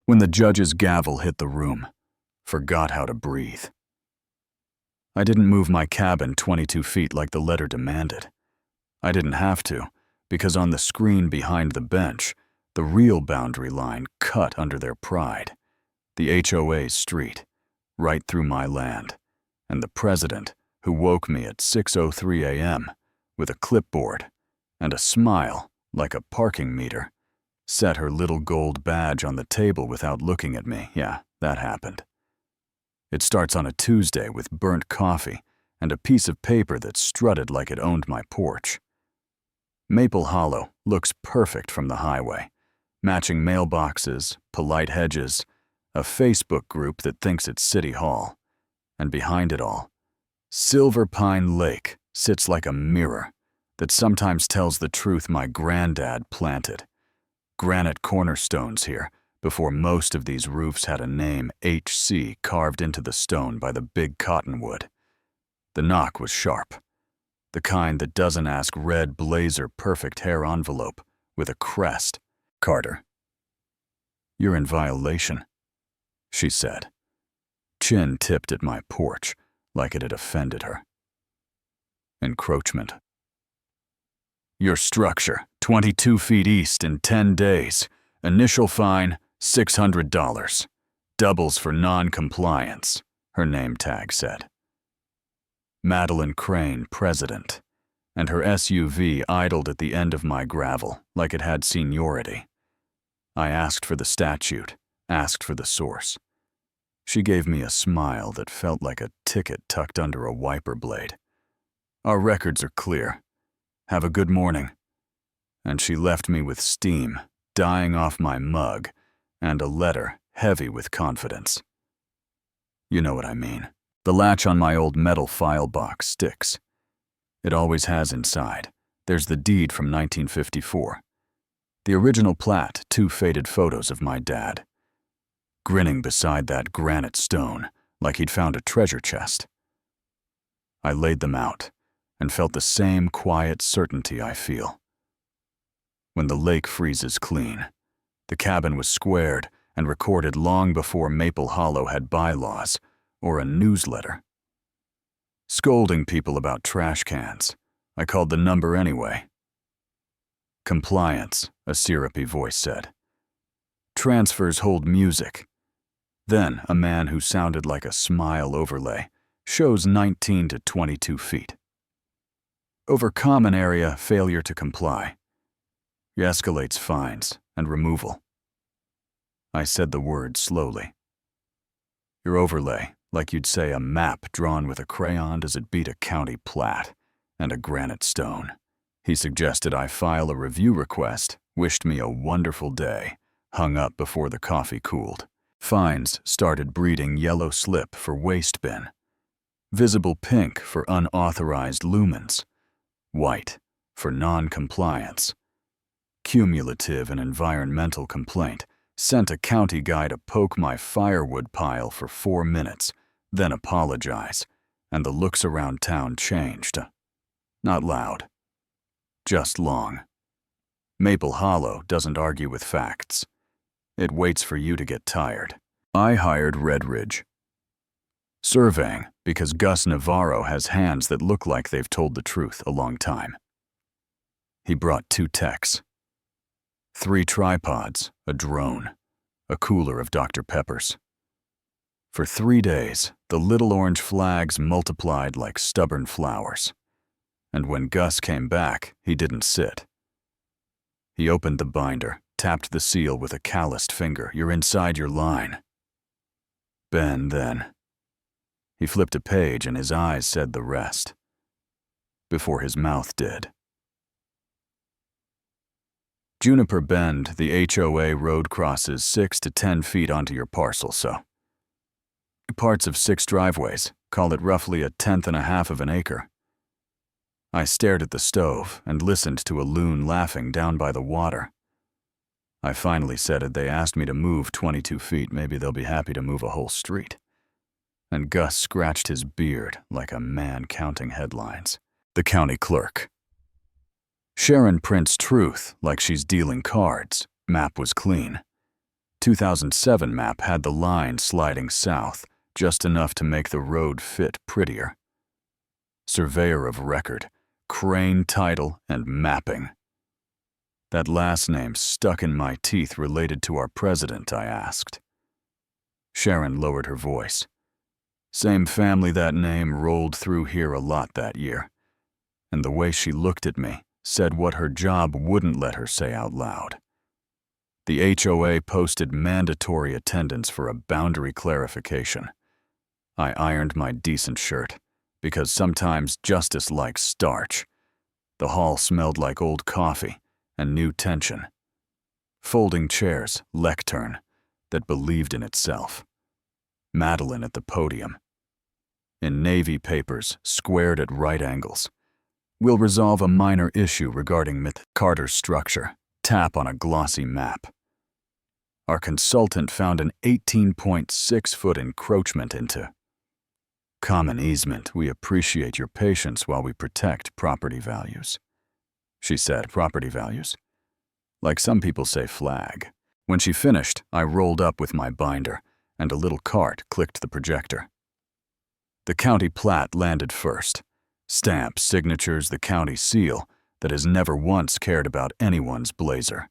When the judge's gavel hit the room, forgot how to breathe. I didn't move my cabin 22 feet like the letter demanded. I didn't have to, because on the screen behind the bench, the real boundary line cut under their pride. The HOA's street, right through my land, and the president, who woke me at 6:03 a.m. with a clipboard and a smile like a parking meter, set her little gold badge on the table without looking at me. Yeah, that happened. It starts on a Tuesday with burnt coffee and a piece of paper that strutted like it owned my porch. Maple Hollow looks perfect from the highway, matching mailboxes, polite hedges, a Facebook group that thinks it's City Hall, and behind it all, Silver Pine Lake sits like a mirror that sometimes tells the truth my granddad planted. Granite cornerstones here before most of these roofs had a name HC carved into the stone by the big cottonwood. The knock was sharp, the kind that doesn't ask red blazer perfect hair envelope with a crest. "Carter, you're in violation," she said, chin tipped at my porch like it had offended her. "Encroachment. Your structure, 22 feet east in 10 days. Initial fine, $600. Doubles for non-compliance," her name tag said. Madeline Crane, president, and her SUV idled at the end of my gravel like it had seniority. I asked for the statute, asked for the source. She gave me a smile that felt like a ticket tucked under a wiper blade. "Our records are clear. Have a good morning." And she left me with steam dying off my mug and a letter heavy with confidence. You know what I mean. The latch on my old metal file box sticks. It always has inside. There's the deed from 1954. The original plat, 2 faded photos of my dad, grinning beside that granite stone like he'd found a treasure chest. I laid them out and felt the same quiet certainty I feel. When the lake freezes clean, the cabin was squared and recorded long before Maple Hollow had bylaws or a newsletter. Scolding people about trash cans, I called the number anyway. "Compliance," a syrupy voice said. "Transfers hold music." Then a man who sounded like a smile overlay shows 19 to 22 feet. Over common area failure to comply. Escalates fines and removal. I said the word slowly. Your overlay, like you'd say a map drawn with a crayon, does it beat a county plat and a granite stone? He suggested I file a review request, wished me a wonderful day, hung up before the coffee cooled. Fines started breeding yellow slip for waste bin, visible pink for unauthorized lumens, white for non-compliance. Cumulative and environmental complaint sent a county guy to poke my firewood pile for 4 minutes, then apologize, and the looks around town changed. Not loud, just long. Maple Hollow doesn't argue with facts. It waits for you to get tired. I hired Redridge. Surveying because Gus Navarro has hands that look like they've told the truth a long time. He brought 2 techs, 3 tripods, a drone, a cooler of Dr. Peppers. For 3 days, the little orange flags multiplied like stubborn flowers. And when Gus came back, he didn't sit. He opened the binder, tapped the seal with a calloused finger. "You're inside your line." Ben, then. He flipped a page and his eyes said the rest, before his mouth did. Juniper Bend, the HOA road crosses 6 to 10 feet onto your parcel, so. Parts of 6 driveways, call it roughly 1/10 of an acre. I stared at the stove and listened to a loon laughing down by the water. I finally said it. They asked me to move 22 feet. Maybe they'll be happy to move a whole street. And Gus scratched his beard like a man counting headlines. The county clerk. Sharon prints truth like she's dealing cards. Map was clean. 2007 map had the line sliding south, just enough to make the road fit prettier. Surveyor of record, crane title, and mapping. That last name stuck in my teeth related to our president, I asked. Sharon lowered her voice. Same family that name rolled through here a lot that year. And the way she looked at me said what her job wouldn't let her say out loud. The HOA posted mandatory attendance for a boundary clarification. I ironed my decent shirt, because sometimes justice likes starch. The hall smelled like old coffee and new tension. Folding chairs, lectern, that believed in itself. Madeline at the podium. In navy papers, squared at right angles. We'll resolve a minor issue regarding Carter's structure. Tap on a glossy map. Our consultant found an 18.6-foot encroachment into common easement. We appreciate your patience while we protect property values. She said, property values. Like some people say flag. When she finished, I rolled up with my binder, and a little cart clicked the projector. The county plat landed first. Stamp, signatures, the county seal that has never once cared about anyone's blazer.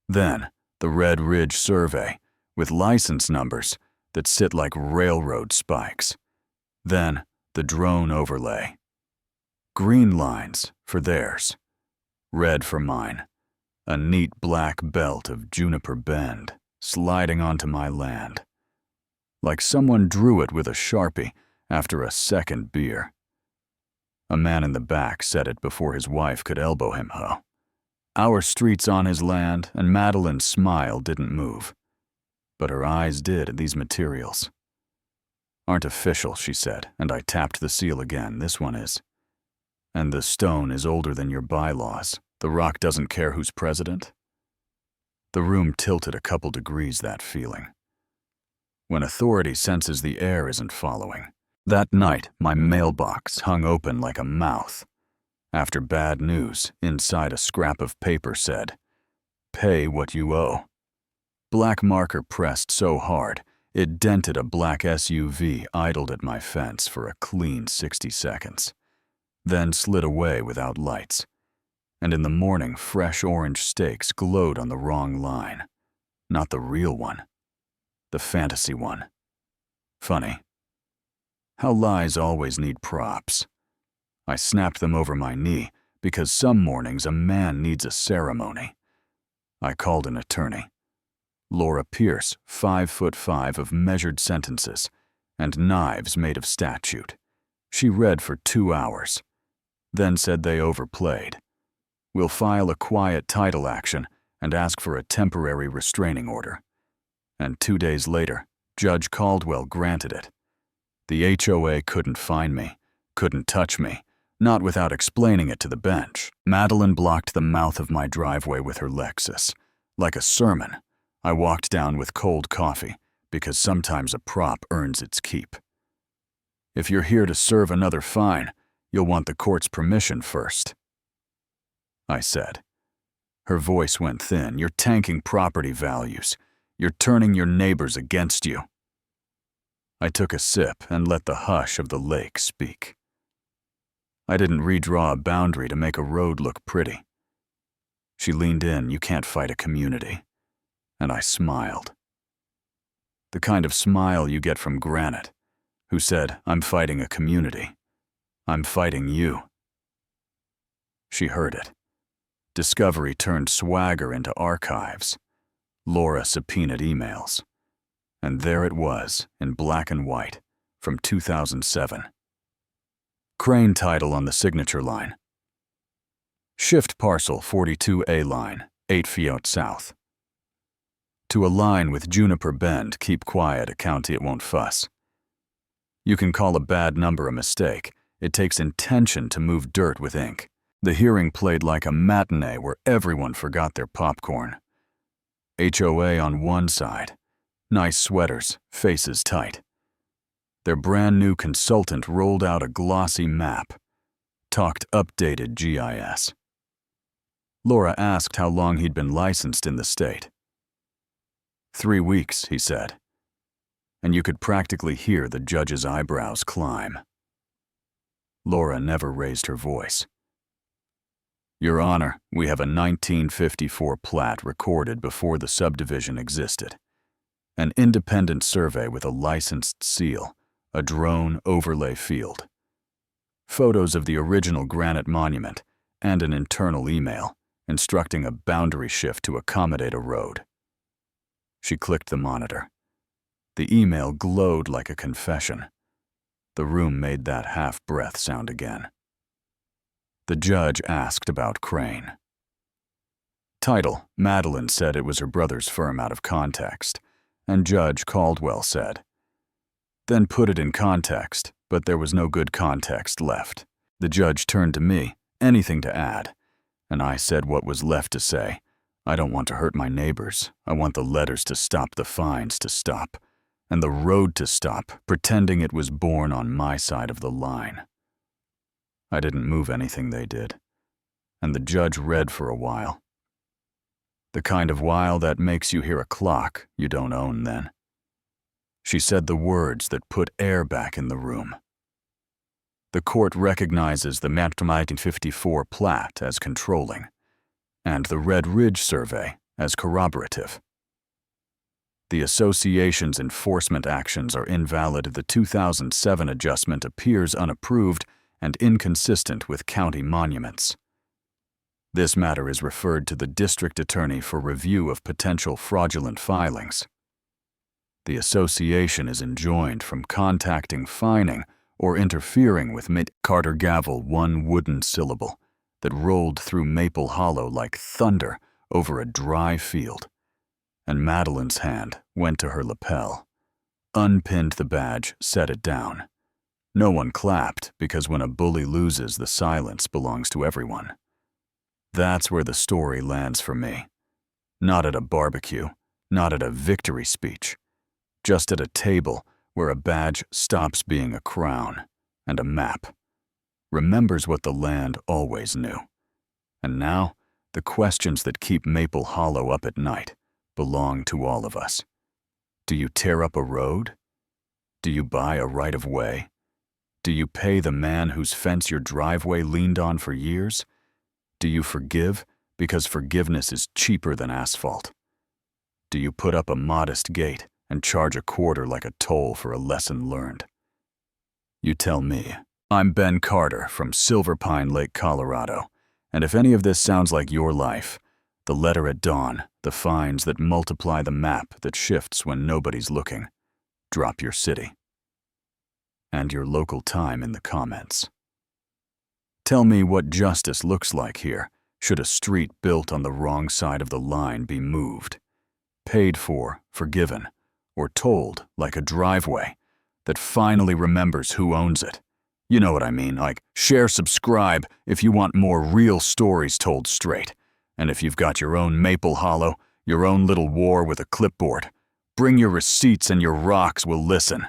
Then, the Red Ridge survey, with license numbers that sit like railroad spikes. Then, the drone overlay. Green lines for theirs. Red for mine. A neat black belt of Juniper Bend sliding onto my land. Like someone drew it with a Sharpie after a second beer. A man in the back said it before his wife could elbow him, ho. Our street's on his land, and Madeline's smile didn't move. But her eyes did at these materials. Aren't official, she said, and I tapped the seal again. This one is. And the stone is older than your bylaws. The rock doesn't care who's president. The room tilted a couple degrees, that feeling. When authority senses the air isn't following. That night, my mailbox hung open like a mouth. After bad news, inside a scrap of paper said, "Pay what you owe." Black marker pressed so hard, it dented a black SUV idled at my fence for a clean 60 seconds, then slid away without lights. And in the morning, fresh orange stakes glowed on the wrong line. Not the real one. The fantasy one. Funny. How lies always need props. I snapped them over my knee because some mornings a man needs a ceremony. I called an attorney. Laura Pierce, 5'5" of measured sentences and knives made of statute. She read for 2 hours, then said they overplayed. We'll file a quiet title action and ask for a temporary restraining order. And 2 days later, Judge Caldwell granted it. The HOA couldn't find me, couldn't touch me, not without explaining it to the bench. Madeline blocked the mouth of my driveway with her Lexus. Like a sermon, I walked down with cold coffee, because sometimes a prop earns its keep. If you're here to serve another fine, you'll want the court's permission first, I said. Her voice went thin. You're tanking property values. You're turning your neighbors against you. I took a sip and let the hush of the lake speak. I didn't redraw a boundary to make a road look pretty. She leaned in. You can't fight a community. And I smiled. The kind of smile you get from Granite, who said, I'm fighting a community. I'm fighting you. She heard it. Discovery turned swagger into archives. Laura subpoenaed emails. And there it was, in black and white, from 2007. Crane title on the signature line. Shift parcel 42A line, 8 feet south. To align with Juniper Bend, keep quiet, a county it won't fuss. You can call a bad number a mistake. It takes intention to move dirt with ink. The hearing played like a matinee where everyone forgot their popcorn. HOA on one side. Nice sweaters, faces tight. Their brand new consultant rolled out a glossy map. Talked updated GIS. Laura asked how long he'd been licensed in the state. 3 weeks, he said, and you could practically hear the judge's eyebrows climb. Laura never raised her voice. Your Honor, we have a 1954 plat recorded before the subdivision existed. An independent survey with a licensed seal, a drone overlay field. Photos of the original granite monument, and an internal email instructing a boundary shift to accommodate a road. She clicked the monitor. The email glowed like a confession. The room made that half-breath sound again. The judge asked about Crane. Title: Madeline said it was her brother's firm out of context, and Judge Caldwell said, then put it in context, but there was no good context left. The judge turned to me, anything to add, and I said what was left to say. I don't want to hurt my neighbors. I want the letters to stop, the fines to stop, and the road to stop, pretending it was born on my side of the line. I didn't move anything they did, and the judge read for a while. The kind of while that makes you hear a clock you don't own then. She said the words that put air back in the room. The court recognizes the 1954 plat as controlling, and the Red Ridge survey as corroborative. The association's enforcement actions are invalid. The 2007 adjustment appears unapproved and inconsistent with county monuments. This matter is referred to the district attorney for review of potential fraudulent filings. The association is enjoined from contacting, fining, or interfering with Carter gavel, one wooden syllable that rolled through Maple Hollow like thunder over a dry field, and Madeline's hand went to her lapel, unpinned the badge, set it down. No one clapped, because when a bully loses, the silence belongs to everyone. That's where the story lands for me. Not at a barbecue, not at a victory speech, just at a table where a badge stops being a crown and a map remembers what the land always knew. And now, the questions that keep Maple Hollow up at night belong to all of us. Do you tear up a road? Do you buy a right-of-way? Do you pay the man whose fence your driveway leaned on for years? Do you forgive because forgiveness is cheaper than asphalt? Do you put up a modest gate and charge a quarter like a toll for a lesson learned? You tell me. I'm Ben Carter from Silver Pine Lake, Colorado, and if any of this sounds like your life, the letter at dawn, the fines that multiply, the map that shifts when nobody's looking, drop your city and your local time in the comments. Tell me what justice looks like here should a street built on the wrong side of the line be moved, paid for, forgiven, or told like a driveway that finally remembers who owns it. You know what I mean, like share, subscribe if you want more real stories told straight. And if you've got your own Maple Hollow, your own little war with a clipboard, bring your receipts and your rocks will listen.